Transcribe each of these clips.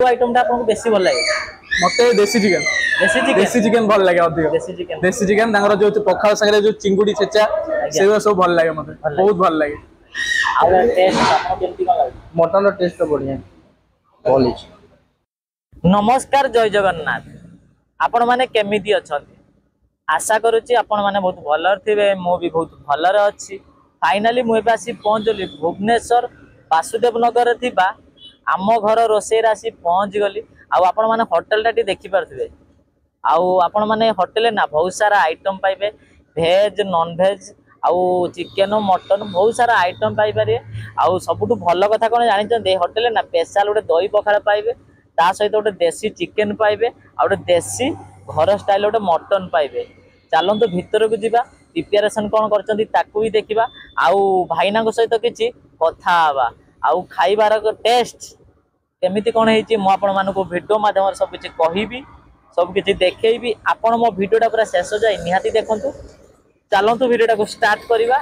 आइटमटा आपको बेसी भल लगे? मते देसी चिकन। देसी चिकन भल लगे अधिक। देसी चिकन तांगर जो पखाल संगे जो चिंगुडी छेचा से सब भल लगे मते बहुत भल लगे। आ टेस्ट आपन केमती कोन लागे? मटन टेस्ट तो बढ़िया भल अछि। नमस्कार, जय जगन्नाथ। आपण माने केमिति अछंती? आशा करूची आपण माने बहुत भलर थिबे। मो भी बहुत भलर अछि। फाइनली मु एबे आसी पहुंचली भुवनेश्वर वासुदेव नगर थिबा आम घर रोसे आसी पहुंच गली। आपण माने होटल टी देखि पारथिबे। आपण माने होटल ना बहुत सारा आइटम पाइबे, भेज नॉन भेज आउ चिकेन मटन बहुत सारा आइटम पाई पारे। सबुठु भल कथा कोन जानिचंदे होटल ना स्पेशल गोटे दही पखाड़ा पाइबे, ता सहित गोटे देसी चिकेन पाइबे, आ गोटे देसी घर स्टाइल गोटे मटन पाइबे। चलतु भितर को जीवा, प्रिपेरेसन कौन करछंती ताकू भी देखिबा, आउ भाईना सहित किछि कथा हवा, आउ खाइबार टेस्ट केमिति कौन है मु आपण मानक वीडियो माध्यम सब किछि कहिबी, सब किछि देखैबी। आपण मो वीडियोटा पूरा शेष जाए निहाती देखंतु। चलतु वीडियोटा को स्टार्ट करिबा।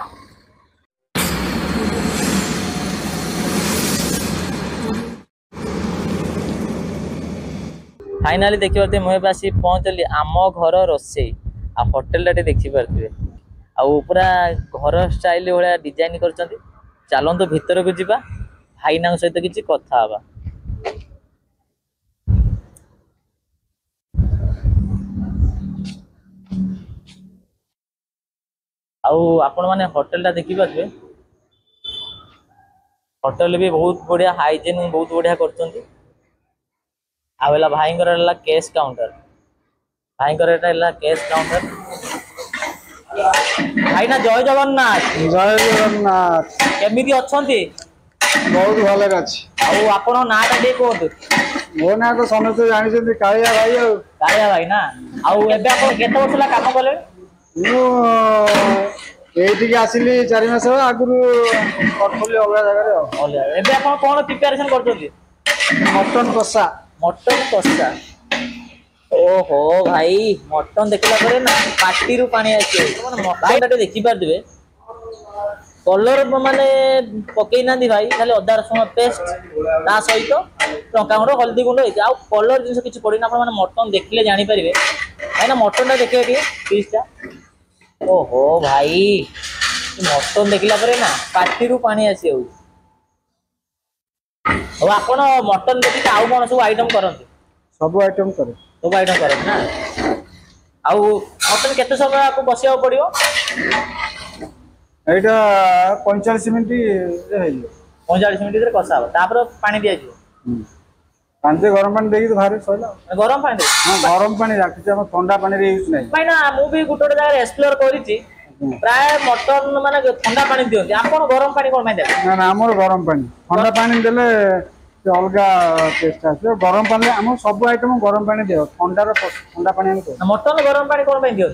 फाइनाली देखि पारते मुझे आसी पहुंचली आम घर रोसे आ होटल टे देखि पारते आ पूरा घर स्टाइल भाया डिजाइन करछंती। चलतु भीतर को जीवा, भाईना सहित किछि कथा हवा। आपण माने होटल टा देखि पारबे। होटल भी बहुत बढ़िया, हाइजीन बहुत बढ़िया करछंती। आवेला भाईंकर कैश काउंटर, भाईंकर कैश काउंटर। भाईना जय जगन्नाथ। जय जगन्नाथ। केमिति अछंती? बहुत भले अछि। आपण नाटा दे कोंतु? मो ना तो समस्त जानिछंती कालिया भाई। कालिया भाई ना। एबे आपण केते वर्ष ला काम कले? मु एठी आसिली 4 मास आगुरु portfolio अलग जगह रे। एबे आपण कोन प्रिपरेशन करछंती? मटन कसा। मटन कसा। ओहो भाई, मटन देखला परे ना पार्टी रु पानी आछे। मटन टा देखि पारदिबे, कलर माने पकई नांदी भाई, खाली अदा रसुण पेस्ट ता सहित लंका गुंड हल्दी गुंड होई आ कलर जिंस किछि पड़ी ना। आपण माने मटन देखिले जानि परिबे। भाई ना मटन टा देखिए टी पीस टा। ओहो भाई, मटन देखला परे ना पार्टी रु पानी आसी हो। अब आपण मटन देखि आउ कोन सब आइटम करंती? सब आइटम करे। सब आइटम करत ना। आउ मटन केते समय आपको बसिया पड़ियो? एटा 45 मिनिट रे हेइयो। 45 मिनिट रे कसा हो, तापर पानी दिया जिवो। पानी गरम पानी देई भारे सइला। गरम पानी दे? हां, गरम पानी राखि हम ठंडा पानी रे यूज नै। भाई ना मु भी गुटे गुटे जगह एक्सप्लोर करिछि, प्राय मटन माने ठंडा पानी दियंती। आपण गरम पानी कोन माइ दे? ना ना, हमर गरम पानी। ठंडा पानी देले अलगा टेस्ट आसे। गरम पानी हम सब आइटम गरम पानी दियो, ठंडा पानी हम को। मटन गरम पानी कोन माइ दियो?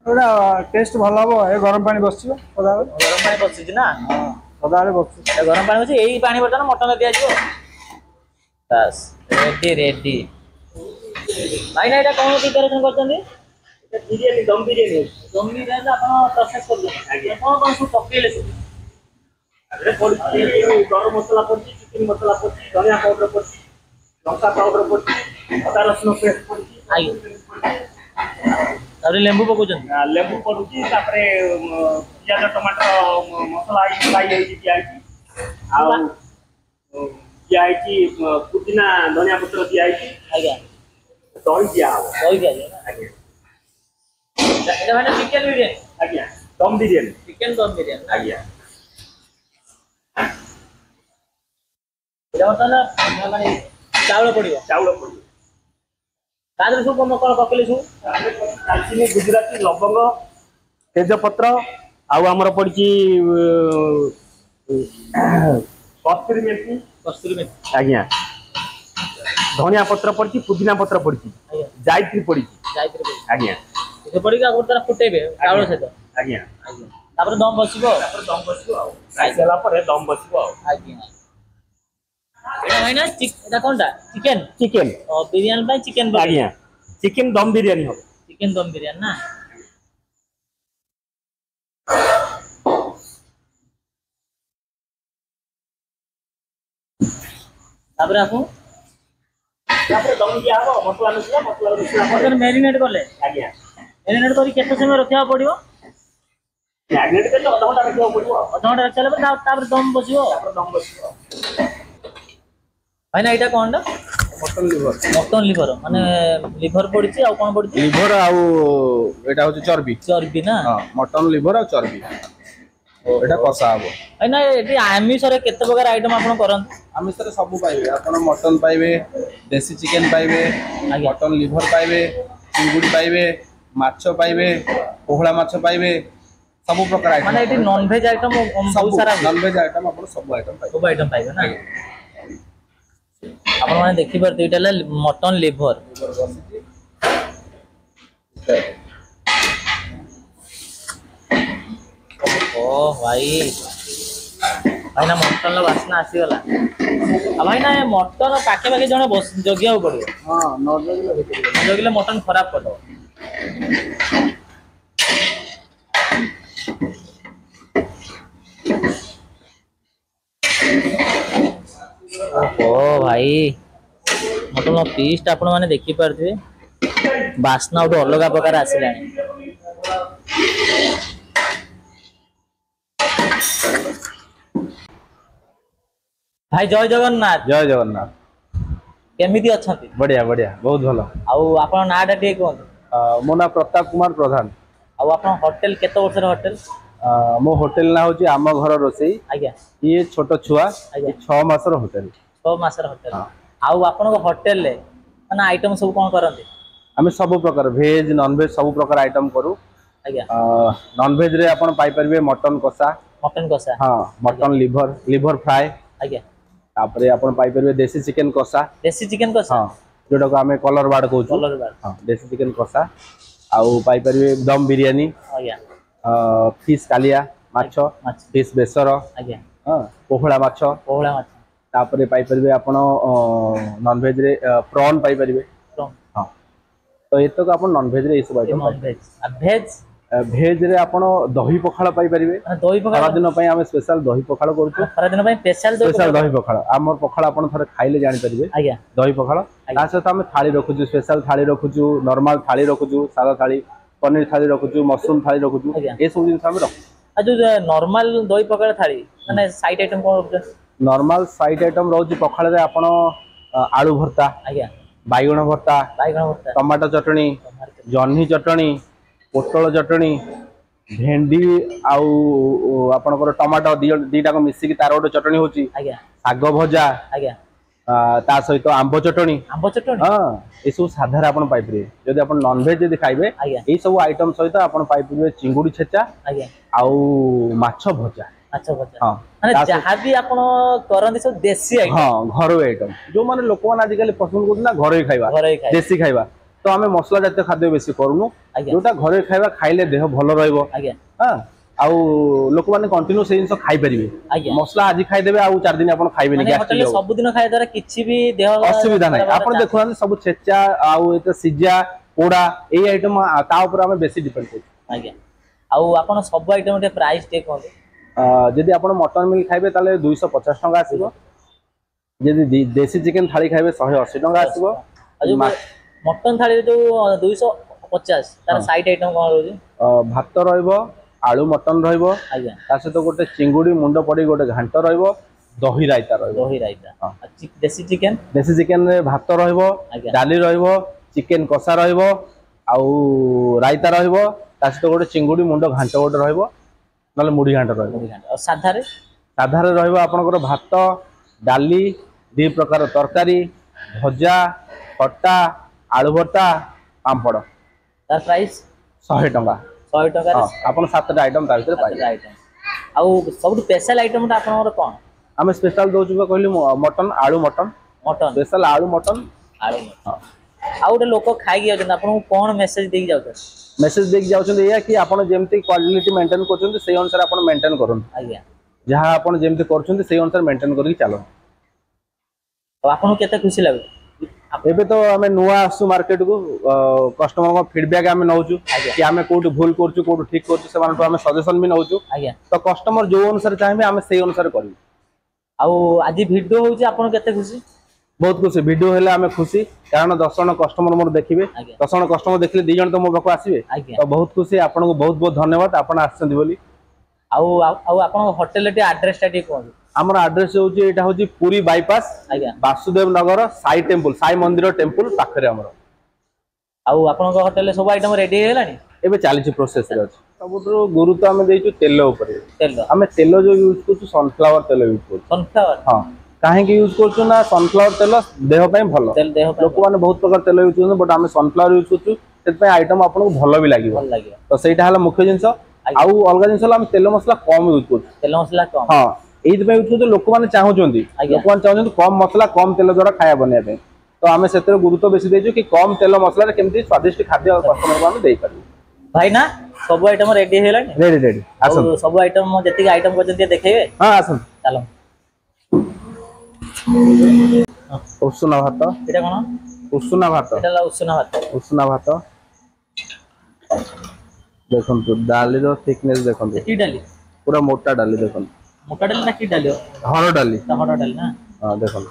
ओडा टेस्ट भल हबो। ए गरम पानी बसियो सदा। गरम पानी बसिछि ना? हां, सदा रे बसियो। ए गरम पानी बसि, एई पानी बर्तन मटन दिया जिवो। बस रेडी रेडी। भाई ना एटा कोन प्रिपरेशन करछंती? बिरयानी, दम बिरयानी। दम बिरयानी आपण प्रोसेस कर दो। आगे कोन कोन सब पकेले सब? अरे पड़ती गरम मसला पड़ती, चिकन मसला पड़ती, धनिया पाउडर पड़ती, लंका पाउडर पड़ती, अदा रसुण पेस्ट पड़ती। आई तारे लेंबू पकोचन। लेंबू पड़ुची, तापरे पियाज टमाटर मसला आई आई दिया आ दिया पुदीना धनिया पत्र दिया। आज्ञा दही दिया। दही दिया ना? आज्ञा एटा माने चिकन बिरयानी। आज्ञा दम बिरयानी। चिकन दम बिरयानी। आज्ञा एटा मतलब माने चावल पड़ियो। चावल पड़ियो। तादर सब कोन कोन पकेले छु? दालचीनी, गुजराती, लवंग, तेजपत्र आउ हमर पड़ची कस्तूरी मेथी। कस्तूरी मेथी। आज्ञा धनिया पत्र पड़ची, पुदीना पत्र पड़ची, जायत्री पड़ची। जायत्री पड़ची। आज्ञा ए पड़ी का गोटा फुटेबे चावल सहित। आज्ञा आज्ञा तापर दम बसिबो। तापर दम बसिबो आ खाइ गेला परे दम बसिबो आ। आज्ञा एटा भाई ना एटा कोनटा? चिकन। चिकन बिरयानी भाई चिकन। आज्ञा चिकन दम बिरयानी हो। चिकन दम बिरयानी ना? तापर आकु ତାପରେ ଦମ ଦିଆ ହବ ମସଲା ମିଶିଲା ମ୍ୟାରିନେଟ୍ କଲେ ଆଜ୍ଞା ମ୍ୟାରିନେଟ୍ କରି କେତେ ସମୟ ରଖିବାକୁ ପଡିବ? ମ୍ୟାରିନେଟ୍ କଲେ ଅଧଘଣ୍ଟା ରଖିବାକୁ ପଡିବ ଅଧଘଣ୍ଟା ରଖିଲା ପରେ ତାପରେ ଦମ ବସିବ। ତାପରେ ଦମ ବସିବ ଭାଇନା ଏଇଟା କଣଟା? Mutton liver. ମଟନ ଲିଭର ମାନେ ଲିଭର ପଡିଛି ଆଉ କଣ ପଡିଛି? ଲିଭର ଆଉ ଏଟା ହଉଛି ଚର୍ବି। ଚର୍ବି ନା? ହଁ ମଟନ ଲିଭର ଆଉ ଚର୍ବି ଏଟା କଷା ହବ। ଭାଇନା ଏଠି ଆମିଷରେ କେତେ ପ୍ରକାର ଆଇଟମ ଆପଣ କରନ୍ତି? ଆମିଷରେ ସବୁ ପାଇବେ ଆପଣ ମଟନ ପାଇବେ, ଦେଶୀ ଚିକେନ ପାଇବେ, ଆଜ୍ଞା ମଟନ ଲିଭର ପାଇବେ, ଚିଙ୍ଗୁଡ଼ି ପାଇବେ, ମାଛ ପାଇବେ, ପୋହଳା ମାଛ ପାଇବେ, ସବୁ ପ୍ରକାର ଆଇଟମ ମାନେ ଏଠି ନନଭେଜ ଆଇଟମ ବହୁତ ସବୁ ସାରା ନନଭେଜ ଆଇଟମ ଆପଣ ସବୁ ଆଇଟମ ପାଇବେ। ସବୁ ଆଇଟମ ପାଇବେ ନା? ଆପଣ ମାନେ ଦେଖିପାରୁଥିବେ ଏଇଟା ହେଲା ମଟନ ଲିଭର। ଓ ଭାଇ ଭାଇନା ମଟନର ବାସ୍ନା ଆସିଗଲା। ଆଉ ଭାଇନା ଏ ମଟନ ପାଖାପାଖି ଜଣେ ଜଗିବାକୁ ପଡିବ। ହଁ ନଜର ଜଗିଲେ ମଟନ ଖରାପ କରିଦବ। ଓ ଭାଇ ମଟନ ପିସ୍ ଟା ଆପଣ ମାନେ ଦେଖିପାରୁଥିବେ ବାସ୍ନା ଗୋଟେ ଅଲଗା ପ୍ରକାର ଆସିଲାଣି। ଭାଇ ଜୟ ଜଗନ୍ନାଥ। ଜୟ ଜଗନ୍ନାଥ। କେମିତି ଅଛନ୍ତି? ବଢିଆ ବଢିଆ ବହୁତ ଭଲ। ଆଉ ଆପଣଙ୍କ ନାଁ ଟା ଟିକେ କୁହନ୍ତୁ? ମୋ ନାଁ ପ୍ରତାପ କୁମାର ପ୍ରଧାନ। ଆଉ ଆପଣ ହୋଟେଲ କେତେ ବର୍ଷର ହୋଟେଲ? ମୋ ହୋଟେଲ ନାଁ ହଉଛି ଆମ ଘର ରୋଷେଇ। ଆଜ୍ଞା ଇଏ ଛୋଟ ଛୁଆ ଆଜ୍ଞା 6 ମାସର ହୋଟେଲ। 6 ମାସର ହୋଟେଲ। ଆଉ ଆପଣଙ୍କ ହୋଟେଲରେ ମାନେ ଆଇଟମ ସବୁ କଣ କରନ୍ତି? ଆମେ ସବୁ ପ୍ରକାର ଭେଜ ନନଭେଜ ସବୁ ପ୍ରକାର ଆଇଟମ କରୁ। ଆଜ୍ଞା ନନଭେଜ ରେ ଆପଣ ପାଇପାରିବେ ମଟନ କଷା। ମଟନ କଷା। ହଁ ଆଜ୍ଞା ମଟନ ଲିଭର ଫ୍ରାଏ। ଆଜ୍ଞା ତାପରେ ଆପଣ ପାଇପାରିବେ ଦେଶୀ ଚିକେନ କଷା। ଦେଶୀ ଚିକେନ କଷା। ହଁ ଯୋଉଟାକୁ ଆମେ କଲର ବାର୍ଡ କହୁଛୁ। Colour bird. ହଁ ଦେଶୀ ଚିକେନ କଷା ଆଉ ପାଇପାରିବେ ଦମ ବିରିୟାନୀ। ଆଜ୍ଞା ଫିସ୍ କାଲିଆ ମାଛ, ମାଛ ଫିସ୍ ବେସର, ଆଜ୍ଞା ହଁ ପୋହଳା ମାଛ। ପୋହଳା ମାଛ। ତାପରେ ପାଇପାରିବେ ଆପଣ ନନଭେଜରେ ପ୍ରନ୍ ପାଇପାରିବେ। ହଁ ତ ଏତକ ଆପଣ ନନଭେଜରେ ଏଇ ସବୁ ଆଇଟମ ନନଭେଜ ଆଉ ଭେଜ ପାଇପାରିବେ। ଭେଜରେ ଆପଣ ଦହି ପଖାଳ ପାଇପାରିବେ। ମାନେ ଦହି ପଖାଳ ଖରାଦିନ ପାଇଁ ଆମେ ସ୍ପେଶାଲ ଦହି ପଖାଳ କରୁଛୁ। ଖରାଦିନ ପାଇଁ ସ୍ପେଶାଲ ଦହି ପଖାଳ ଆମର ପଖାଳ ଆପଣ ଥରେ ଖାଇଲେ ଜାଣିପାରିବେ। ଆଜ୍ଞା ଦହି ପଖାଳ ତା ଆଜ୍ଞା ସହିତ ଆମେ ଥାଳି ରଖୁଛୁ ସ୍ପେଶାଲ ଥାଳି ରଖୁଛୁ ନର୍ମାଲ ଥାଳି ରଖୁଛୁ ସାଧା ଥାଳି ପନିର ଥାଳି ରଖୁଛୁ ମସରୁମ ଥାଳି ରଖୁଛୁ ଆଜ୍ଞା ଏସବୁ ଜିନିଷ ଆମେ ରଖୁଛୁ। ଆଉ ଯୋଉ ନର୍ମାଲ ଦହି ପଖାଳ ଥାଳି ମାନେ ସାଇଡ ଆଇଟମ କଣ ରଖୁଛନ୍ତି? ନର୍ମାଲ ସାଇଟ୍ ଆଇଟମ ରହୁଛି ପଖାଳରେ ଆପଣ ଆଳୁ ଭର୍ତ୍ତା, ଆଜ୍ଞା ବାଇଗଣ ଭର୍ତ୍ତା, ବାଇଗଣ ଭର୍ତ୍ତା ଟମାଟୋ ଚଟଣି, ଜହ୍ନି ଚଟଣି, ପୋଟଳ ଚଟଣି, ଭେଣ୍ଡି ଆଉ ଆପଣଙ୍କର ଟମାଟୋ ଦିଟାକ ମିଶିକି ତାର ଗୋଟେ ଚଟଣି ହଉଛି। ଆଜ୍ଞା ଶାଗ ଭଜା ଆଜ୍ଞା ତା ସହିତ ଆମ୍ବ ଚଟଣି। ଆମ୍ବ ଚଟଣି ହଁ ଏସବୁ ସାଧାରେ ଆପଣ ପାଇପାରିବେ। ଯଦି ଆପଣ ନନଭେଜ ଯଦି ଖାଇବେ ଆଜ୍ଞା ଏଇ ସବୁ ଆଇଟମ ସହିତ ଆପଣ ପାଇପାରିବେ ଚିଙ୍ଗୁଡି ଛେଚା ଆଜ୍ଞା ଆଉ ମାଛ ଭଜା। ମାଛ ଭଜା ହଁ ମାନେ ତା ସହିତ ଯାହାବି ଆପଣ କରନ୍ତି ସବୁ ଦେଶୀ ହଁ ଆଇଟମ। ଘରୋଇ ଆଇଟମ ଯୋଉମାନେ ଲୋକମାନେ ଆଜିକାଲି ପସନ୍ଦ କରୁଛନ୍ତି ନା ଘରୋଇ ଖାଇବା ଦେଶୀ ଖାଇବା ତ ଆମେ ମସଲା ଜାତୀୟ ଖାଦ୍ୟ ବେଶୀ କରୁନୁ। ଆଜ୍ଞା ଯୋଉଟା ଘରୋଇ ଖାଇବା ଖାଇଲେ ଦେହ ଭଲ ରହିବ। ଆଜ୍ଞା ହଁ ଆଉ ଲୋକମାନେ କଣ୍ଟିନ୍ୟୁ ସେଇ ଜିନିଷ ଖାଇପାରିବେ। ଆଜ୍ଞା ମସଲା ଆଜି ଖାଇଦେବେ ଆଉ 4 ଦିନ ଆପଣ ଖାଇବେନି ମାନେ ଗ୍ୟାଷ୍ଟ୍ରିକ୍ ହୋଟେଲରେ ହବ। ସବୁଦିନ ଖାଇବା ଦ୍ୱାରା କିଛି ବି ଦେହ ଅସୁବିଧା ନାହିଁ ଖରାପ ହବାର ଆପଣ ଚାନ୍ସ ଦେଖୁନାହାନ୍ତି ସବୁ ଛେଚା ଆଉ ଏତ ସିଝା ପୋଡା ଏଇ ଆଇଟମ ତା ଉପରେ ଆମେ ବେଶୀ ଡିପେଣ୍ଡ କରୁଛୁ। ଆଜ୍ଞା ଆଉ ଆପଣ ସବୁ ଆଇଟମ ଟିକେ ପ୍ରାଇସ୍ ଟିକେ କୁହନ୍ତୁ? ଯଦି ଆପଣ ମଟନ ମିଲ୍ ଖାଇବେ ତାହେଲେ 250 ଟଙ୍କା ଆସିବ। ଯଦି ଦେଶୀ ଚିକେନ ଥାଳି ଖାଇବେ 180 ଟଙ୍କା ଆସିବ। ଆଉ ଯୋଉ ମଟନ ଥାଳିରେ ଯୋଉ 250 ତାର ସାଇଡ ଆଇଟମ କଣ ରହୁଛି? ଭାତ ରହିବ ଆଳୁ ମଟନ ରହିବ ଆଜ୍ଞା ତା ସହିତ ଗୋଟେ ଚିଙ୍ଗୁଡି ମୁଣ୍ଡ ପଡି ଗୋଟେ ଘାଣ୍ଟ ରହିବ ଦହି ରାଇତା ରହିବ। ଦହି ରାଇତା ହଁ ଦେଶୀ ଚିକେନ ଦେଶୀ ଚିକେନରେ ଭାତ ରହିବ ଆଜ୍ଞା ଡାଲି ରହିବ ଚିକେନ କଷା ରହିବ ଆଉ ରାଇତା ରହିବ ତା ସହିତ ଗୋଟେ ଚିଙ୍ଗୁଡି ମୁଣ୍ଡ ଘାଣ୍ଟ ଗୋଟେ ରହିବ ନହେଲେ ମୁଢି ଘାଣ୍ଟ ରହିବ। ମୁଢି ଘାଣ୍ଟ ଆଉ ସାଧାରେ? ସାଧାରେ ରହିବ ଆପଣଙ୍କର ଭାତ ଡାଲି 2 ପ୍ରକାର ତରକାରୀ ଭଜା ଖଟା ଆଳୁ ଭର୍ତ୍ତା ପାମ୍ପଡ଼। ତାର ପ୍ରାଇସ୍? 100 ଟଙ୍କା। 100 ଟଙ୍କାରେ ହଁ ଆପଣ 7ଟା ଆଇଟମ ତା ଭିତରେ ପାଇବେ। 7ଟା ଆଇଟମ। ଆଉ ସବୁଠୁ ସ୍ପେଶାଲ ଆଇଟମ ଟା ଆପଣଙ୍କର କଣ? ଆମେ ସ୍ପେଶାଲ ଦଉଛୁ ବା କହିଲି ମଟନ ଆଳୁ ମଟନ ମଟନ ସ୍ପେଶାଲ ଆଳୁ ମଟନ। ଆଳୁ ହଁ ଆଉ ଗୋଟେ ଲୋକ ଖାଇକି ଯାଉଛନ୍ତି ଆପଣଙ୍କୁ କଣ ମେସେଜ ଦେଇକି ଯାଉଛନ୍ତି? ମେସେଜ ଦେଇକି ଯାଉଛନ୍ତି ଏଇଆ କି ଆପଣ ଯେମିତି କ୍ୱାଲିଟି ମେଣ୍ଟେନ କରୁଛନ୍ତି ସେଇ ଅନୁସାରେ ଆପଣ ମେଣ୍ଟେନ କରନ୍ତୁ। ଆଜ୍ଞା ଯାହା ଆପଣ ଯେମିତି କରୁଛନ୍ତି ସେଇ ଅନୁସାରେ ମେଣ୍ଟେନ କରିକି ଚାଲନ୍ତୁ। ଆଉ ଆପଣଙ୍କୁ କେତେ ଖୁସି ଲାଗୁଛି? ଏବେ ତ ଆମେ ନୂଆ ଆସୁଛୁ ମାର୍କେଟକୁ କଷ୍ଟମରଙ୍କ ଫିଡବ୍ୟାକ୍ ଆମେ ନଉଛୁ ଆଜ୍ଞା କି ଆମେ କୋଉଠି ଭୁଲ କରୁଛୁ କୋଉଠି ଠିକ କରୁଛୁ ସେମାନଙ୍କଠୁ ଆମେ ସଜେସନ ବି ନଉଛୁ ଆଜ୍ଞା ତ କଷ୍ଟମର ଯୋଉ ଅନୁସାରେ ଚାହିଁବେ ଆମେ ସେଇ ଅନୁସାରେ କରିବୁ। ଆଉ ଆଜି ଭିଡିଓ ହଉଛି ଆପଣ କେତେ ଖୁସି? बहुत खुशी वीडियो हेले आमे खुशी कारण 10 जन कस्टमर मोर देखिबे आज्ञा 10 जन कस्टमर देखले 2 जन तो मो पाखु आसीबे आज्ञा तो बहुत खुशी आपन को बहुत बहुत धन्यवाद आपन आछन बोली आउ आउ आपन होटल टे एड्रेस टा कोन हमर एड्रेस होची एटा होची पुरी बाईपास आज्ञा वासुदेव नगर साई टेम्पल साई मंदिर टेम्पल पाखरे हमर आउ आपन को होटल सब आइटम रेडी हेलानी एबे चालीची प्रोसेस रे अछि सबुठो गुरुत्व आमे देइछु तेल ऊपर तेल आमे तेल जो यूज करछु सनफ्लावर तेल यूज करछु सनफ्लावर हां काहे कि यूज करछु ना सनफ्लावर तेल देह पय भलो तेल देह लोक माने बहुत प्रकार तेल यूज करछु बट आमे सनफ्लावर यूज करछु सेत पय आइटम आपन को भलो भी लागिवो भल लागियो तो सेटा हला मुख्य जिंस आउ अलगा जिंस हम तेल मसला कम यूज करछु तेल मसला कम हां एइद पय यूज करछु लोक माने चाहउचंदी लोक माने चाहउचंदी कम मसला कम तेल द्वारा खाया बनिया पे तो आमे सेते गुरुत्व बेसी देइछु कि कम तेल मसला रे केमति स्वादिष्ट खाद्य कस्टमर को आमे देई पारु भाई ना सब आइटम रेडी हेलानी रेडी रेडी आसन सब आइटम जति आइटम को जति देखेबे हां आसन चलो उषुना भात एटा कोन उषुना भात एटा ला उषुना भात देखन तो डाली रो थिकनेस देखन की डाली पूरा मोटा डाली देखन मोटा डाली ना की डाली हर डाली टमाटर डाली ना हां देखन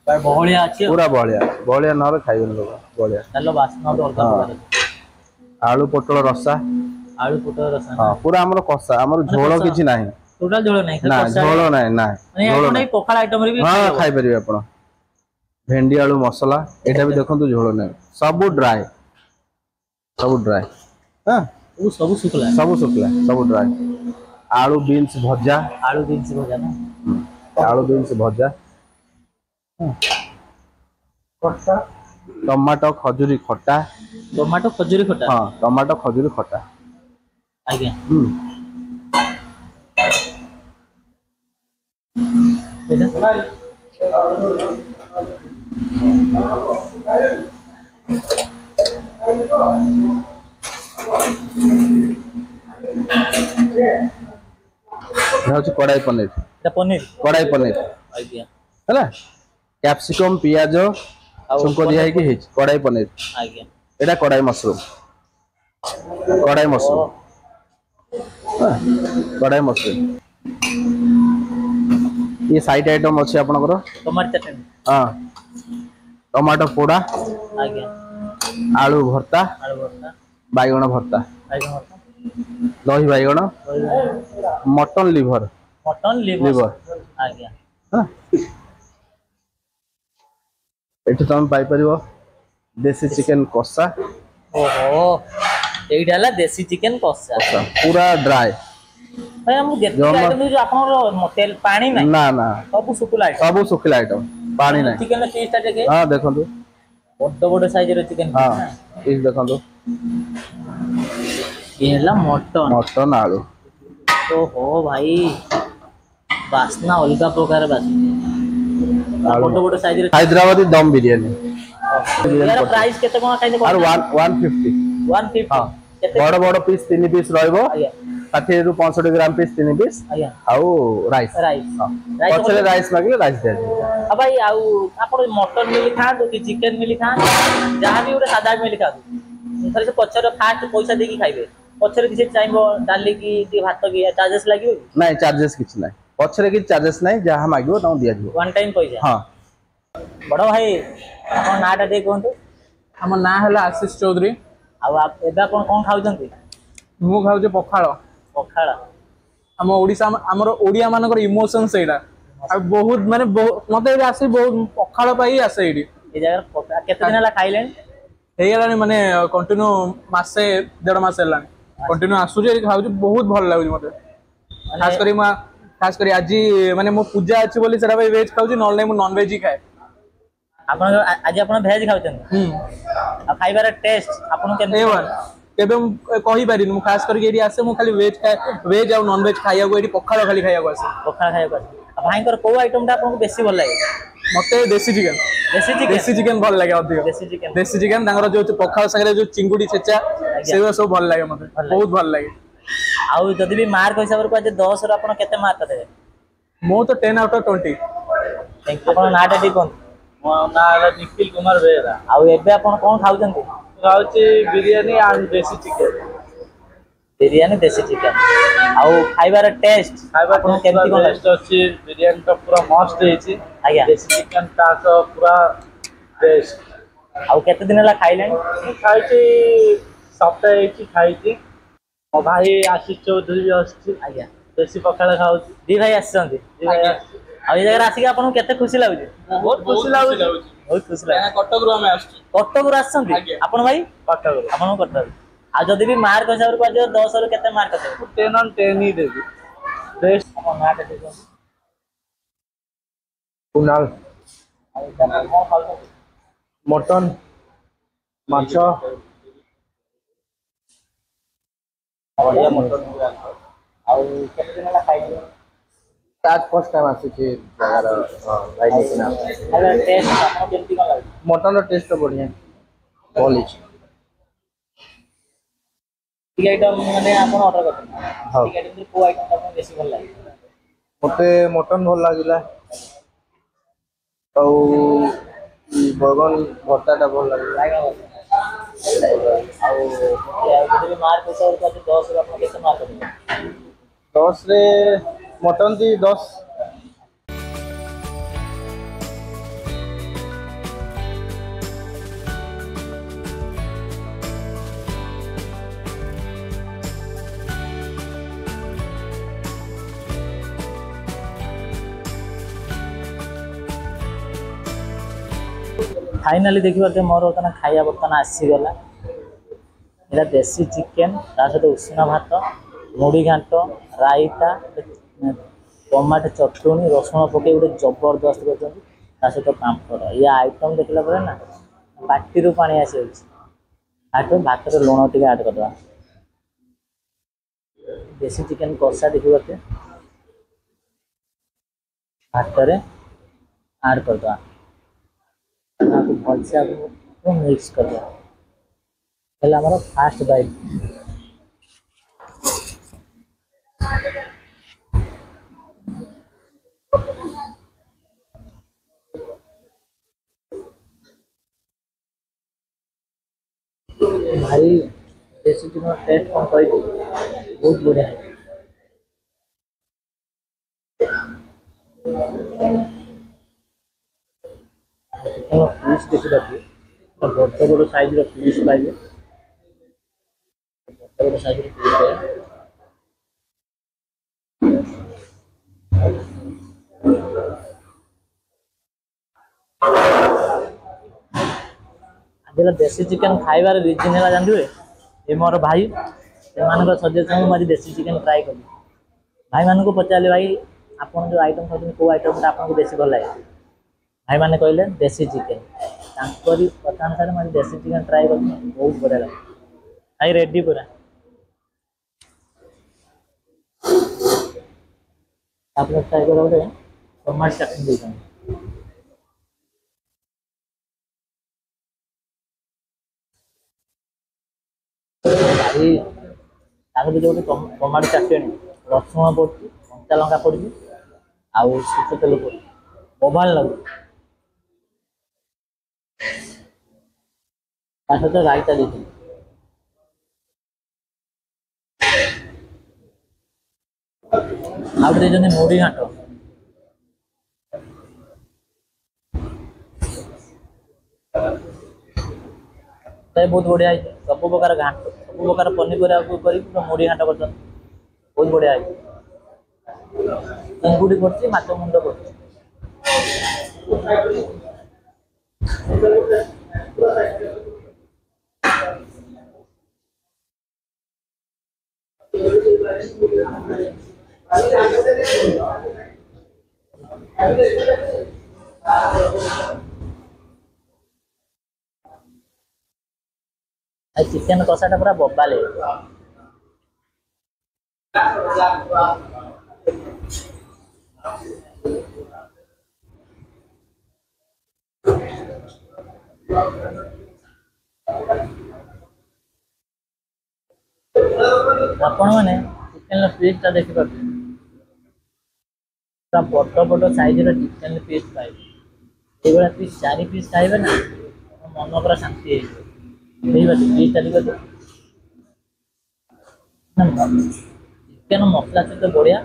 भाई बहलिया अछि पूरा बलिया नर खाइबन लोग बलिया डालो वासना तो अलग आलू पोटल रसा आलू पुटर रसा हां पूरा हमर कसा हमर झोल किछि नाही टोटल झोल नाही ना झोल नाही ना झोल नाही पोखला आइटम रे भी हां खाइ परिबे आपण भेंडी आलू मसाला एटा भी देखन तो झोल नाही सब ड्राई हां वो सब सुखला सब ड्राई आलू बीन्स भजा ना आलू बीन्स भजा खट्टा टमाटो खजूरी खट्टा हां टमाटो खजूरी खट्टा आज्ञा कड़ाई पनीर कड़ाई पनीर आज्ञा हैला कैप्सिकम पियाज छुंको दिया कि हिच कड़ाई पनीर आज्ञा एटा कड़ाई मशरूम कड़ाई मशरूम ये साइड आइटम अछि आपनकर टमाटर चटनी हां टमाटो पोड़ा आज्ञा आलू भर्ता बैगण भर्ता दही बैगण मटन लिवर आज्ञा हां एठो तुम पाई परिबो देसी चिकन कसा ओहो एइडा ला देसी चिकन कसा पूरा ड्राई भाई हम जेते आइटम जो आपन तेल पानी नहीं ना ना सब सुखला आइटम पानी नहीं चिकन पीस ता देखे हां देखंतु बड़ साइज रो चिकन हां पीस देखंतु एला मटन आलू ओहो भाई वासना अलगा प्रकार बासना बड़ साइज रो हैदराबादी दम बिरयानी यार प्राइस केते कोन खाइले और 150 हां बड़ बड़ पीस 3 पीस रहइबो 60 रु 65 ग्राम पीस 3 पीस आउ राइस पछले राइस मागले राइस दे अब भाई आउ आपण मटन मिली खादो कि चिकन मिली खादो जहां भी उडे सादा मिली खादो खाली से पछर फास्ट पैसा देकी खाइबे पछर किसी चाइबो डाली की भात की चार्जेस लागियो नहीं चार्जेस किछ नहीं पछरे की चार्जेस नहीं जहां मागियो ता दिया दियो वन टाइम पैसा हां बड़ा भाई आपण नाटा दे कोंतु हमर ना हला आशीष चौधरी अब आप एदा कोन खाउजंती मु खाउजे पखाळ हम ओडिशा हमर ओडिया मानकर इमोशन सेडा आ बहुत माने मते आसी बहुत पखाळ पाई आसे एडी ए जगह केते दिन ला खाइलेन हे गेलानी माने कंटिन्यू मासे 1.5 मास हेलानी कंटिन्यू आसु जे खाउजे बहुत भल लागु मते खास करी आज माने मो पूजा अछि बोली सेरा भाई वेज खाउजी नॉन नै मु नॉन वेज ही खाए आपण आज आपण भेज खाउछन आ खाइबार टेस्ट आपण के केबे कहि पारिन मु खास करके एडी आसे मु खाली वेज खाए वेज और नॉन वेज खाइया को एडी पखाळ खाली खाइया को आसे पखाळ खाइया को आ भाईकर को आइटम ता आपन बेसी भल लागे मते देसी चिकन भल लागे अधिक देसी चिकन तांगर जो पखाळ संगे जो चिंगुडी छेचा से सब भल लागे मते बहुत भल लागे आउ जदी भी मार्क हिसाब रे 10 रो आपन केते मार्क देबे मो तो 10 आउट ऑफ 20 थैंक यू आपन नाटा दी कोन मो ना निखिल कुमार बेरा आउ एबे आपन कोन खाउचंती खाउची बिरयानी एंड देसी चिकन आउ खाइबार टेस्ट आपन केमती कोन टेस्ट अछि बिरयानी तो पूरा मस्त हेची ଆଜ୍ଞା ଦେଶୀ ଚିକେନ ତା ସହ ପୁରା ବେଷ୍ଟ। ଆଉ କେତେ ଦିନ ହେଲା ଖାଇଲେଣି? ମୁଁ ଖାଇଛି ସପ୍ତାହେ ହେଇଛି ଖାଇଛି। ମୋ ଭାଇ ଆଶିଷ ଚୌଧୁରୀ ବି ଆସିଛି। ଆଜ୍ଞା ଦେଶୀ ପଖାଳ ଖାଉଛି। ଦି ଭାଇ ଆସିଛନ୍ତି। ଦି ଭାଇ ଆସିଛି। ଆଉ ଏଇ ଜାଗାରେ ଆସିକି ଆପଣଙ୍କୁ କେତେ ଖୁସି ଲାଗୁଛି? ବହୁତ ଖୁସି ଲାଗୁଛି। ବହୁତ ଖୁସି ଲାଗୁଛି। କଟକରୁ ଆମେ ଆସିଛୁ। କଟକରୁ ଆସିଛନ୍ତି ଆପଣ ଭାଇ? କଟକରୁ। ଆପଣଙ୍କୁ କଟକ। ଆଉ ଯଦି ବି ମାର୍କ ହିସାବରେ କୁହାଯିବ 10 ରୁ କେତେ ମାର୍କ ଦେବେ? ମୁଁ 10 on 10 ହିଁ ଦେବି। ବେଷ୍ଟ। ଆପଣ ନାଁ ଟା ଟିକେ କୁନାଲ। ଆଉ ଆପଣ କଣ ଖାଉଛନ୍ତି? ମଟନ, ମାଛ। ବଢିଆ ମଟନ। ଆଉ କେତେ ଦିନ ହେଲା ଖାଇଲେଣି? ଫାଷ୍ଟ ଟାଇମ ଆସିଛି ଜାଗାର ଭାଇ ନେଇକିନା। ଟେଷ୍ଟ ଆପଣ କେମିତି କଣ ଲାଗୁଛି? ମଟନ ର ଟେଷ୍ଟ ବଢିଆ ଭଲ ହେଇଛି। ଚିକେନ ଆଇଟମ ମାନେ ଆପଣ ଅର୍ଡର କରିଛନ୍ତି। ହଉ। ଚିକେନ ଆଇଟମ କୋଉ ଆଇଟମ ଟା ଆପଣଙ୍କୁ ବେଶୀ ଭଲ ଲାଗେ? ମତେ ମଟନ ଭଲ ଲାଗିଲା। ଆଉ ବଗନ ଭର୍ତ୍ତା ଟା ଭଲ ଲାଗିଲା। ବାଇଗଣ ଭର୍ତ୍ତା। ଆଉ ଯଦି ମାର୍କ ହିସାବରେ କୁହାଯିବ 10 ରୁ ଆପଣ କେତେ ମାର୍କ ଦେବେ? 10 ରେ ମଟନ ଦି 10। फाइनाली देखिए मोर बर्तमान खाଇବା ବର୍ତ୍ତମାନ ଆସିଗଲା। ଏଇଟା ଦେଶୀ ଚିକେନ ତା ସହିତ ଉଷୁନା ଭାତ, ମୁଢ଼ି ଘାଣ୍ଟ, ରାଇତା, ଟମାଟୋ ଚଟଣି, ରସୁଣ ପକେଇ ଗୋଟେ ଜବରଦସ୍ତ କରିଛନ୍ତି। ତା ସହିତ ପାମ୍ପଡ଼। ଇଏ ଆଇଟମ ଦେଖିଲା ପରେ ନା ପାଟିରୁ ପାଣି ଆସିଯାଉଛି। ଭାତରେ ଲୁଣ ଟିକେ ଆଡ କରିଦବା। ଦେଶୀ ଚିକେନ କଷା ଦେଖିପାରୁଥିବେ। ଭାତରେ ଆଡ କରିଦବା। ଭଲସେ ଆକୁ ମିକ୍ସ କରିଦବା। ହେଲା ଆମର ଫାଷ୍ଟ ବାଇଟ୍। ଭାଇ ଦେଶୀ ଚିକେନ ଟେଷ୍ଟ କଣ କହିବି ବହୁତ ବଢିଆ। ପିସ୍ ଦେଖିପାରୁଥିବେ ବଡ ବଡ ସାଇଜର ପିସ୍ ପାଇବେ। ବଡ ବଡ ସାଇଜର ପିସ୍ ପାଇବେ। ଆଜି ଦେଶୀ ଚିକେନ ଖାଇବାର ରିଜିନ ହେଲା ଜାଣିଥିବେ? ଏ ମୋର ଭାଇ ସେମାନଙ୍କ ସଜେସନ ମୁଁ ଆଜି ଦେଶୀ ଚିକେନ ଟ୍ରାଏ କଲି। ଭାଇମାନଙ୍କୁ ପଚାରିଲି ଭାଇ ଆପଣ ଯୋଉ ଆଇଟମ ଖାଉଛନ୍ତି କୋଉ ଆଇଟମ ଟା ଆପଣଙ୍କୁ ବେଶୀ ଭଲ ଲାଗେ? ଭାଇମାନେ କହିଲେ ଦେଶୀ ଚିକେନ। ତାଙ୍କରି କଥା ଅନୁସାରେ ମୁଁ ଦେଶୀ ଚିକେନ ଟ୍ରାଏ କଲି ବହୁତ ବଢିଆ ଲାଗେ। ଭାଇ ରେଡି ପୁରା। ତାପରେ ଟ୍ରାଏ କଲା ପରେ ଟମାଟୋ ଚାଟଣି ଦେଇଛନ୍ତି। ଭାଇ ତା ସହିତ ଗୋଟେ ଟମାଟୋ ଚାଟଣି, ରସୁଣ ପଡୁଛି, କଞ୍ଚା ଲଙ୍କା ପଡୁଛି, ଆଉ ସୋରିଷ ତେଲ ପଡୁଛି। ବବାଲ ଲାଗୁଛି। ତା ସହିତ ରାଇତା ଦେଇଛନ୍ତି। ଆଉ ଗୋଟେ ଦେଇଛନ୍ତି ମୁଢ଼ି ଘାଣ୍ଟ। ବହୁତ ବଢିଆ ହେଇଛି। ସବୁ ପ୍ରକାର ଘାଣ୍ଟ, ସବୁ ପ୍ରକାର ପନିପରିବାକୁ କରିକି ମୁଢ଼ି ଘାଣ୍ଟ କରିଛନ୍ତି। ବହୁତ ବଢିଆ ହେଇଛି। ଚିଙ୍ଗୁଡ଼ି ପଡିଛି, ମାଛ ମୁଣ୍ଡ ପଡିଛି। ଚିକେନ କଷାଟା ପୁରା ବୋବାଲ ହେଇଛି। ଆପଣମାନେ ଚିକେନର ପିସଟା ଦେଖିପାରୁଥିବେ। ବଡ ବଡ ସାଇଜର ଚିକେନ ପିସ୍ ପାଇବେ। ଏଇଭଳିଆ ପିସ୍ 4 ପିସ୍ ଖାଇବେ ନା ମନ ପୁରା ଶାନ୍ତି ହେଇଯିବ। ପିସଟା ଦେଖିପାରୁଥିବେ। ଚିକେନ ମସଲା ସହିତ ବଢିଆ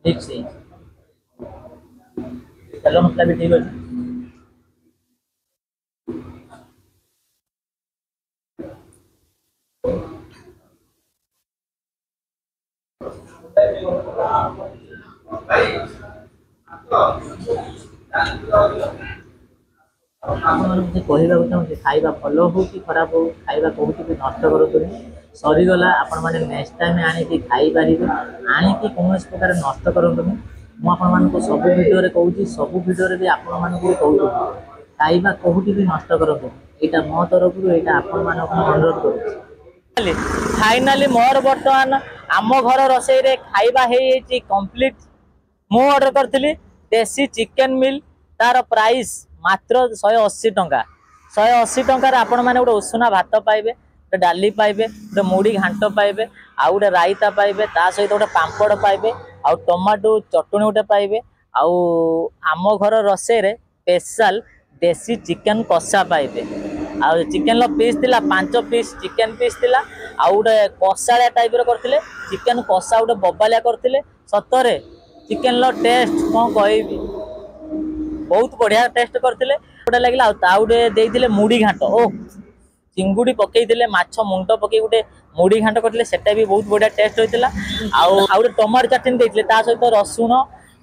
ମିକ୍ସ ହେଇଛି। ତେଲ ମସଲା ବି ଠିକ୍ ଅଛି। ଆପଣମାନଙ୍କୁ କହିବାକୁ ଚାହୁଁଛି ଖାଇବା ଭଲ ହଉ କି ଖରାପ ହଉ ଖାଇବା କୋଉଠି ବି ନଷ୍ଟ କରନ୍ତୁନି। ସରିଗଲା ଆପଣମାନେ ନେକ୍ସଟ ଟାଇମ୍ ଆଣିକି ଖାଇପାରିବେ, ଆଣିକି କୌଣସି ପ୍ରକାର ନଷ୍ଟ କରନ୍ତୁନି। ମୁଁ ଆପଣମାନଙ୍କୁ ସବୁ ଭିଡ଼ିଓରେ କହୁଛି, ସବୁ ଭିଡ଼ିଓରେ ବି ଆପଣମାନଙ୍କୁ ବି କହୁଛି ଖାଇବା କୋଉଠି ବି ନଷ୍ଟ କରନ୍ତୁନି। ଏଇଟା ମୋ ତରଫରୁ, ଏଇଟା ଆପଣମାନଙ୍କୁ ମୁଁ ଅନୁରୋଧ କରୁଛି। ଫାଇନାଲି ମୋର ବର୍ତ୍ତମାନ ଆମ ଘର ରୋଷେଇରେ ଖାଇବା ହେଇଯାଇଛି କମ୍ପ୍ଲିଟ୍। ମୁଁ ଅର୍ଡର କରିଥିଲି ଦେଶୀ ଚିକେନ ମିଲ୍, ତାର ପ୍ରାଇସ୍ ମାତ୍ର 180 ଟଙ୍କା। 180 ଟଙ୍କାରେ ଆପଣମାନେ ଗୋଟେ ଉଷୁନା ଭାତ ପାଇବେ, ଗୋଟେ ଡାଲି ପାଇବେ, ଗୋଟେ ମୁଢ଼ି ଘାଣ୍ଟ ପାଇବେ, ଆଉ ଗୋଟେ ରାଇତା ପାଇବେ, ତା ସହିତ ଗୋଟେ ପାମ୍ପଡ଼ ପାଇବେ, ଆଉ ଟମାଟୋ ଚଟଣି ଗୋଟେ ପାଇବେ, ଆଉ ଆମ ଘର ରୋଷେଇରେ ସ୍ପେଶାଲ ଦେଶୀ ଚିକେନ କଷା ପାଇବେ। ଆଉ ଚିକେନର ପିସ୍ ଥିଲା 5 ପିସ୍ ଚିକେନ ପିସ୍ ଥିଲା, ଆଉ ଗୋଟେ କଷାଳିଆ ଟାଇପର କରିଥିଲେ ଚିକେନ କଷା, ଗୋଟେ ବବାଲିଆ କରିଥିଲେ। ସତରେ ଚିକେନର ଟେଷ୍ଟ କ'ଣ କହିବି, ବହୁତ ବଢିଆ ଟେଷ୍ଟ କରିଥିଲେ, ଗୋଟେ ଲାଗିଲା। ଆଉ ତା ଗୋଟେ ଦେଇଥିଲେ ମୁଢ଼ି ଘାଣ୍ଟ, ଓ ଚିଙ୍ଗୁଡ଼ି ପକେଇଥିଲେ, ମାଛ ମୁଣ୍ଡ ପକେଇ ଗୋଟେ ମୁଢ଼ି ଘାଣ୍ଟ କରିଥିଲେ, ସେଟା ବି ବହୁତ ବଢିଆ ଟେଷ୍ଟ ହୋଇଥିଲା। ଆଉ ଗୋଟେ ଟମାଟୋ ଚଟଣି ଦେଇଥିଲେ, ତା ସହିତ ରସୁଣ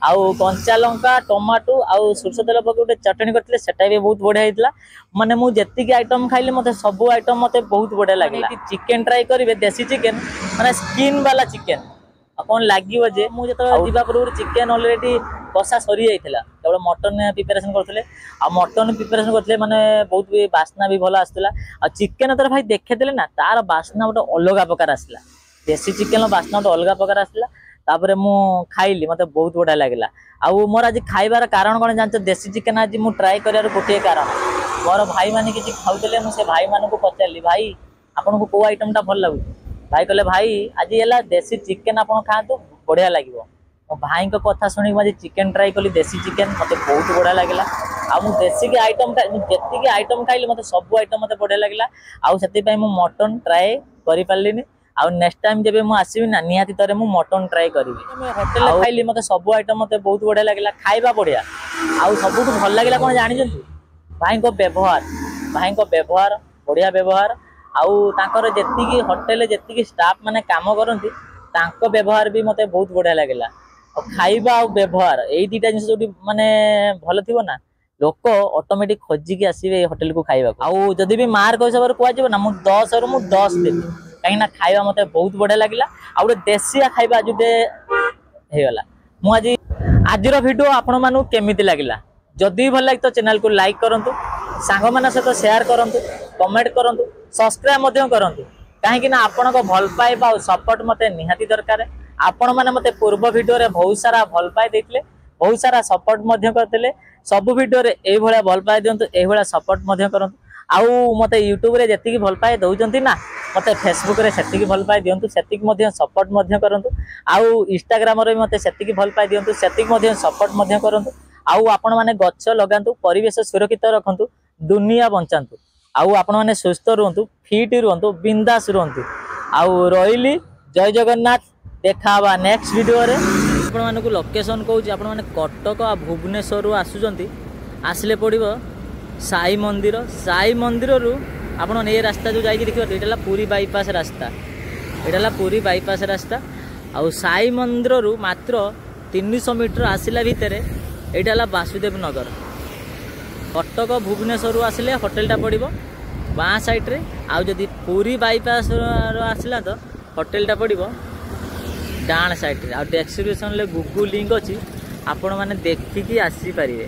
ଆଉ କଞ୍ଚା ଲଙ୍କା, ଟମାଟୋ ଆଉ ସୋରିଷ ତେଲ ପକେଇ ଗୋଟେ ଚଟଣି କରିଥିଲେ, ସେଟା ବି ବହୁତ ବଢିଆ ହେଇଥିଲା। ମାନେ ମୁଁ ଯେତିକି ଆଇଟମ ଖାଇଲି ମତେ ସବୁ ଆଇଟମ ମତେ ବହୁତ ବଢିଆ ଲାଗିଲା। ଚିକେନ ଟ୍ରାଏ କରିବେ, ଦେଶୀ ଚିକେନ ମାନେ ସ୍କିନ୍ ବାଲା ଚିକେନ, ଆଉ କ'ଣ ଲାଗିବ ଯେ। ମୁଁ ଯେତେବେଳେ ଯିବା ପୂର୍ବରୁ ଚିକେନ ଅଲରେଡି କଷା ସରି ଯାଇଥିଲା, କେବଳ ମଟନ ପ୍ରିପାରେସନ କରୁଥିଲେ। ଆଉ ମଟନ ପ୍ରିପାରେସନ କରିଥିଲେ ମାନେ ବହୁତ ବି ବାସ୍ନା ବି ଭଲ ଆସିଥିଲା। ଆଉ ଚିକେନ ତର ଭାଇ ଦେଖେଇଦେଲେ ନା, ତାର ବାସ୍ନା ଗୋଟେ ଅଲଗା ପ୍ରକାର ଆସିଲା। ଦେଶୀ ଚିକେନର ବାସ୍ନା ଗୋଟେ ଅଲଗା ପ୍ରକାର ଆସିଲା। ତାପରେ ମୁଁ ଖାଇଲି, ମତେ ବହୁତ ବଢିଆ ଲାଗିଲା। ଆଉ ମୋର ଆଜି ଖାଇବାର କାରଣ କ'ଣ ଜାଣିଛ? ଦେଶୀ ଚିକେନ ଆଜି ମୁଁ ଟ୍ରାଏ କରିବାର ଗୋଟିଏ କାରଣ, ମୋର ଭାଇମାନେ କିଛି ଖାଉଥିଲେ, ମୁଁ ସେ ଭାଇମାନଙ୍କୁ ପଚାରିଲି, ଭାଇ ଆପଣଙ୍କୁ କୋଉ ଆଇଟମଟା ଭଲ ଲାଗୁଛି? ଭାଇ କହିଲେ ଭାଇ ଆଜି ହେଲା ଦେଶୀ ଚିକେନ ଆପଣ ଖାଆନ୍ତୁ, ବଢିଆ ଲାଗିବ। ମୋ ଭାଇଙ୍କ କଥା ଶୁଣିକି ମୁଁ ଆଜି ଚିକେନ ଟ୍ରାଏ କଲି, ଦେଶୀ ଚିକେନ, ମତେ ବହୁତ ବଢିଆ ଲାଗିଲା। ଆଉ ମୁଁ ଦେଶୀକି ଆଇଟମଟା ଯେତିକି ଆଇଟମ ଖାଇଲି ମତେ ସବୁ ଆଇଟମ ମତେ ବଢିଆ ଲାଗିଲା। ଆଉ ସେଥିପାଇଁ ମୁଁ ମଟନ ଟ୍ରାଏ କରିପାରିଲିନି। ଆଉ ନେକ୍ସଟ ଟାଇମ୍ ଯେବେ ମୁଁ ଆସିବି ନା, ନିହାତି ଥରେ ମୁଁ ମଟନ ଟ୍ରାଏ କରିବି। ହୋଟେଲରେ ଖାଇଲି, ମତେ ସବୁ ଆଇଟମ ମତେ ବହୁତ ବଢିଆ ଲାଗିଲା, ଖାଇବା ବଢିଆ। ଆଉ ସବୁଠୁ ଭଲ ଲାଗିଲା କ'ଣ ଜାଣିଛନ୍ତି? ଭାଇଙ୍କ ବ୍ୟବହାର, ଭାଇଙ୍କ ବ୍ୟବହାର ବଢିଆ ବ୍ୟବହାର। ଆଉ ତାଙ୍କର ଯେତିକି ହୋଟେଲରେ ଯେତିକି ଷ୍ଟାଫ ମାନେ କାମ କରନ୍ତି, ତାଙ୍କ ବ୍ୟବହାର ବି ମତେ ବହୁତ ବଢିଆ ଲାଗିଲା। ଆଉ ଖାଇବା ଆଉ ବ୍ୟବହାର, ଏଇ ଦିଟା ଜିନିଷ ଯୋଉଠି ମାନେ ଭଲ ଥିବ ନା, ଲୋକ ଅଟୋମେଟିକ ଖୋଜିକି ଆସିବେ ଏଇ ହୋଟେଲକୁ ଖାଇବାକୁ। ଆଉ ଯଦି ବି ମାର୍କ ହିସାବରେ କୁହାଯିବ ନା, ମୁଁ 10ରୁ ମୁଁ 10 ଦେବି, କାହିଁକି ନା ଖାଇବା ମତେ ବହୁତ ବଢିଆ ଲାଗିଲା। ଆଉ ଗୋଟେ ଦେଶୀଆ ଖାଇବା ଆଜି ଗୋଟେ ହେଇଗଲା। ମୁଁ ଆଜିର ଭିଡ଼ିଓ ଆପଣମାନଙ୍କୁ କେମିତି ଲାଗିଲା? ଯଦି ଭଲ ଲାଗେ ତ ଚ୍ୟାନେଲକୁ ଲାଇକ୍ କରନ୍ତୁ, ସାଙ୍ଗମାନଙ୍କ ସହିତ ସେୟାର କରନ୍ତୁ, କମେଣ୍ଟ କରନ୍ତୁ, ସବସ୍କ୍ରାଇବ ମଧ୍ୟ କରନ୍ତୁ। କାହିଁକି ନା ଆପଣଙ୍କ ଭଲ ପାଇବା ଆଉ ସପୋର୍ଟ ମତେ ନିହାତି ଦରକାର। ଆପଣମାନେ ମତେ ପୂର୍ବ ଭିଡ଼ିଓରେ ବହୁତ ସାରା ଭଲ ପାଇ ଦେଇଥିଲେ, ବହୁତ ସାରା ସପୋର୍ଟ ମଧ୍ୟ କରିଥିଲେ। ସବୁ ଭିଡ଼ିଓରେ ଏଇଭଳିଆ ଭଲ ପାଇ ଦିଅନ୍ତୁ, ଏଇଭଳିଆ ସପୋର୍ଟ ମଧ୍ୟ କରନ୍ତୁ। ଆଉ ମତେ ୟୁଟ୍ୟୁବରେ ଯେତିକି ଭଲ ପାଇ ଦଉଛନ୍ତି ନା, ମତେ ଫେସବୁକରେ ସେତିକି ଭଲ ପାଇ ଦିଅନ୍ତୁ, ସେତିକି ମଧ୍ୟ ସପୋର୍ଟ ମଧ୍ୟ କରନ୍ତୁ। ଆଉ ଇନଷ୍ଟାଗ୍ରାମରେ ବି ମତେ ସେତିକି ଭଲ ପାଇ ଦିଅନ୍ତୁ, ସେତିକି ମଧ୍ୟ ସପୋର୍ଟ ମଧ୍ୟ କରନ୍ତୁ। ଆଉ ଆପଣମାନେ ଗଛ ଲଗାନ୍ତୁ, ପରିବେଶ ସୁରକ୍ଷିତ ରଖନ୍ତୁ, ଦୁନିଆ ବଞ୍ଚାନ୍ତୁ। ଆଉ ଆପଣମାନେ ସୁସ୍ଥ ରୁହନ୍ତୁ, ଫିଟ୍ ରୁହନ୍ତୁ, ବିନ୍ଦାସ ରୁହନ୍ତୁ। ଆଉ ରହିଲି, ଜୟ ଜଗନ୍ନାଥ। ଦେଖା ହବା ନେକ୍ସଟ ଭିଡ଼ିଓରେ। ଆପଣମାନଙ୍କୁ ଲୋକେସନ କହୁଛି, ଆପଣମାନେ କଟକ ଆଉ ଭୁବନେଶ୍ୱରରୁ ଆସୁଛନ୍ତି, ଆସିଲେ ପଡ଼ିବ ସାଇ ମନ୍ଦିର। ସାଇ ମନ୍ଦିରରୁ ଆପଣ ଏ ରାସ୍ତା ଯେଉଁ ଯାଇକି ଦେଖିବେ, ଏଇଟା ହେଲା ପୁରୀ ବାଇପାସ୍ ରାସ୍ତା, ଏଇଟା ହେଲା ପୁରୀ ବାଇପାସ୍ ରାସ୍ତା। ଆଉ ସାଇ ମନ୍ଦିରରୁ ମାତ୍ର 300 ମିଟର ଆସିଲା ଭିତରେ ଏଇଟା ହେଲା ବାସୁଦେବ ନଗର। କଟକ ଭୁବନେଶ୍ୱରରୁ ଆସିଲେ ହୋଟେଲଟା ପଡ଼ିବ ବାଁ ସାଇଡ଼୍ରେ, ଆଉ ଯଦି ପୁରୀ ବାଇପାସ୍ର ଆସିଲା ତ ହୋଟେଲଟା ପଡ଼ିବ ଡାହାଣ ସାଇଡ଼୍ରେ। ଆଉ ଡେସ୍କ୍ରିପସନ୍ରେ ଗୁଗୁଲ୍ ଲିଙ୍କ୍ ଅଛି, ଆପଣମାନେ ଦେଖିକି ଆସିପାରିବେ।